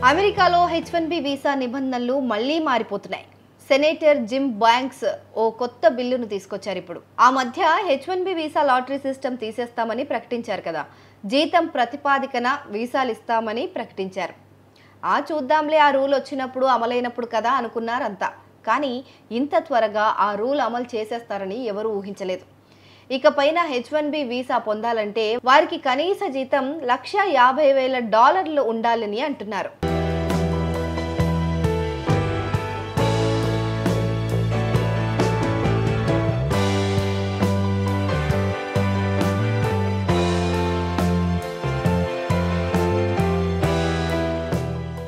అమెరికాలో H1B visa నిబంధనలు మళ్లీ మారిపోతున్నాయి. సెనేటర్ జిమ్ బ్యాంక్స్ ఓ కొత్త బిల్లును తీసుకొచ్చారు ఇప్పుడు. ఆ మధ్య H1B వీసా లాటరీ సిస్టమ్ తీసేస్తామని ప్రకటించారు కదా. జీతం ప్రతిపాదికన వీసాలు ఇస్తామని ప్రకటించారు. చూద్దాంలే ఆ రూల్ వచ్చినప్పుడు అమలైనప్పుడు కదా అనుకున్నారంతా. కానీ ఇంత త్వరగా ఆ రూల్ అమలు చేసేస్తారని ఎవరూ ఊహించలేదు. ఇకపైన H1B వీసా పొందాలంటే వారికి కనీస జీతం $150,000 ఉండాలని అంటున్నారు.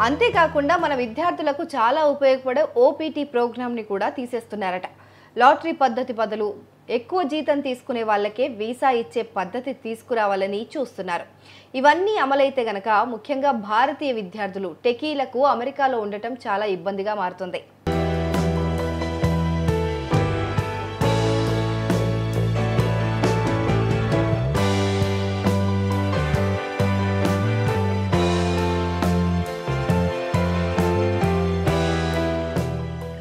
అంతేకాకుండా మన విద్యార్థులకు చాలా ఉపయోగపడే OPT ప్రోగ్రామ్ని కూడా తీసేస్తున్నారట. లాటరీ పద్ధతి బదులు ఎక్కువ జీతం తీసుకునే వాళ్ళకే వీసా ఇచ్చే పద్ధతి తీసుకురావాలని చూస్తున్నారు. ఇవన్నీ అమలైతే గనక ముఖ్యంగా భారతీయ విద్యార్థులు టెకీలకు అమెరికాలో ఉండటం చాలా ఇబ్బందిగా మారుతుంది.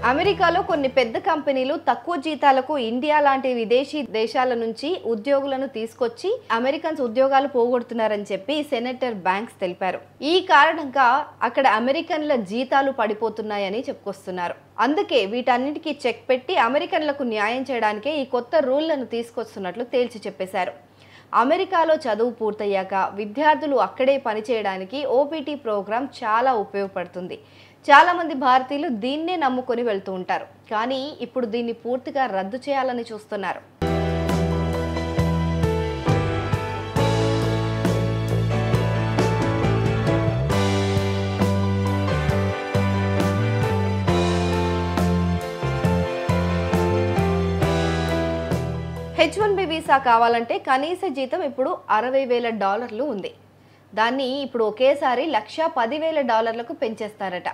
అమెరికాలో కొన్ని పెద్ద కంపెనీలు తక్కువ జీతాలకు ఇండియా లాంటి విదేశీ దేశాల నుంచి ఉద్యోగులను తీసుకొచ్చి అమెరికన్స్ ఉద్యోగాలు పోగొడుతున్నారని చెప్పి సెనేటర్ బ్యాంక్స్ తెలిపారు. ఈ కారణంగా అక్కడ అమెరికన్ల జీతాలు పడిపోతున్నాయని చెప్పుకొస్తున్నారు. అందుకే వీటన్నిటికీ చెక్ పెట్టి అమెరికన్లకు న్యాయం చేయడానికే ఈ కొత్త రూళ్లను తీసుకొస్తున్నట్లు తేల్చి చెప్పేశారు. అమెరికాలో చదువు పూర్తయ్యాక విద్యార్థులు అక్కడే పనిచేయడానికి OPT ప్రోగ్రాం చాలా ఉపయోగపడుతుంది. చాలా మంది భారతీయులు దీన్నే నమ్ముకొని వెళ్తూ ఉంటారు. కానీ ఇప్పుడు దీన్ని పూర్తిగా రద్దు చేయాలని చూస్తున్నారు. H1B వీసా కావాలంటే కనీస జీతం ఇప్పుడు $60,000 ఉంది. దాన్ని ఇప్పుడు ఒకేసారి $110,000కు పెంచేస్తారట.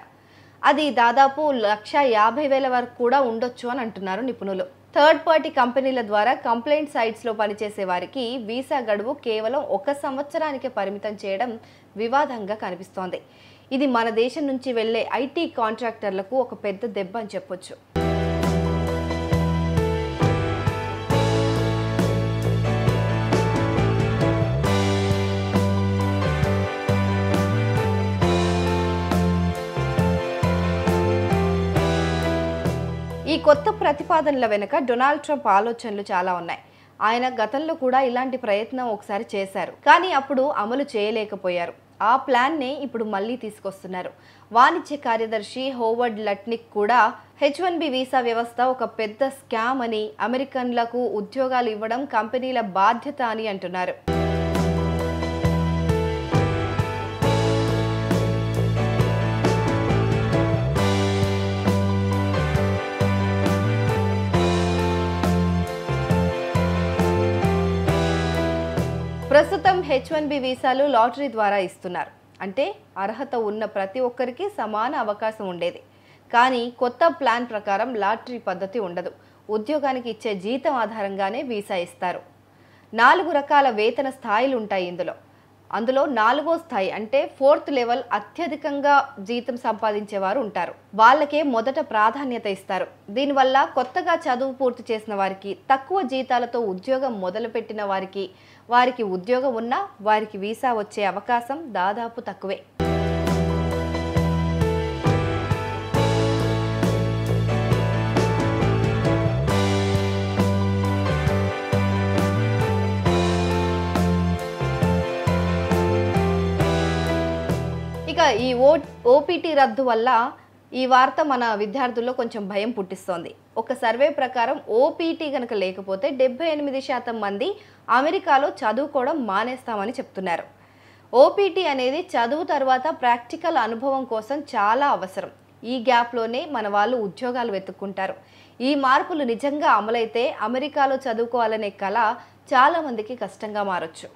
అది దాదాపు $150,000 వరకు కూడా ఉండొచ్చు అని అంటున్నారు నిపుణులు. థర్డ్ పార్టీ కంపెనీల ద్వారా కంప్లైంట్ సైట్స్లో పనిచేసే వారికి వీసా గడువు కేవలం 1 సంవత్సరానికి పరిమితం చేయడం వివాదంగా కనిపిస్తోంది. ఇది మన దేశం నుంచి వెళ్లే IT కాంట్రాక్టర్లకు ఒక పెద్ద దెబ్బ అని చెప్పొచ్చు. ఈ కొత్త ప్రతిపాదనల వెనుక డొనాల్డ్ ట్రంప్ ఆలోచనలు చాలా ఉన్నాయి. ఆయన గతంలో కూడా ఇలాంటి ప్రయత్నం ఒకసారి చేశారు. కానీ అప్పుడు అమలు చేయలేకపోయారు. ఆ ప్లాన్నే ఇప్పుడు మళ్ళీ తీసుకొస్తున్నారు. వాణిజ్య కార్యదర్శి హోవర్డ్ లట్నిక్ కూడా H1B వీసా వ్యవస్థ ఒక పెద్ద స్కామ్ అని, అమెరికన్లకు ఉద్యోగాలు ఇవ్వడం కంపెనీల బాధ్యత అని అంటున్నారు. ప్రస్తుతం H1B వీసాలు లాటరీ ద్వారా ఇస్తున్నారు. అంటే అర్హత ఉన్న ప్రతి ఒక్కరికి సమాన అవకాశం ఉండేది. కానీ కొత్త ప్లాన్ ప్రకారం లాటరీ పద్ధతి ఉండదు. ఉద్యోగానికి ఇచ్చే జీతం ఆధారంగానే వీసా ఇస్తారు. 4 రకాల వేతన స్థాయిలు ఉంటాయి అందులో 4వ స్థాయి అంటే 4th లెవెల్ అత్యధికంగా జీతం సంపాదించేవారు ఉంటారు. వాళ్ళకే మొదట ప్రాధాన్యత ఇస్తారు. దీనివల్ల కొత్తగా చదువు పూర్తి చేసిన వారికి, తక్కువ జీతాలతో ఉద్యోగం మొదలుపెట్టిన వారికి ఉద్యోగం ఉన్నా వారికి వీసా వచ్చే అవకాశం దాదాపు తక్కువే. ఇక ఈ OPT రద్దు వల్ల ఈ వార్త మన విద్యార్థుల్లో కొంచెం భయం పుట్టిస్తోంది. ఒక సర్వే ప్రకారం OPT గనక లేకపోతే 78% మంది అమెరికాలో చదువుకోవడం మానేస్తామని చెప్తున్నారు. OPT అనేది చదువు తర్వాత ప్రాక్టికల్ అనుభవం కోసం చాలా అవసరం. ఈ గ్యాప్లోనే మన వాళ్ళు ఉద్యోగాలు వెతుక్కుంటారు. ఈ మార్పులు నిజంగా అమలైతే అమెరికాలో చదువుకోవాలనే కల చాలా మందికి కష్టంగా మారొచ్చు.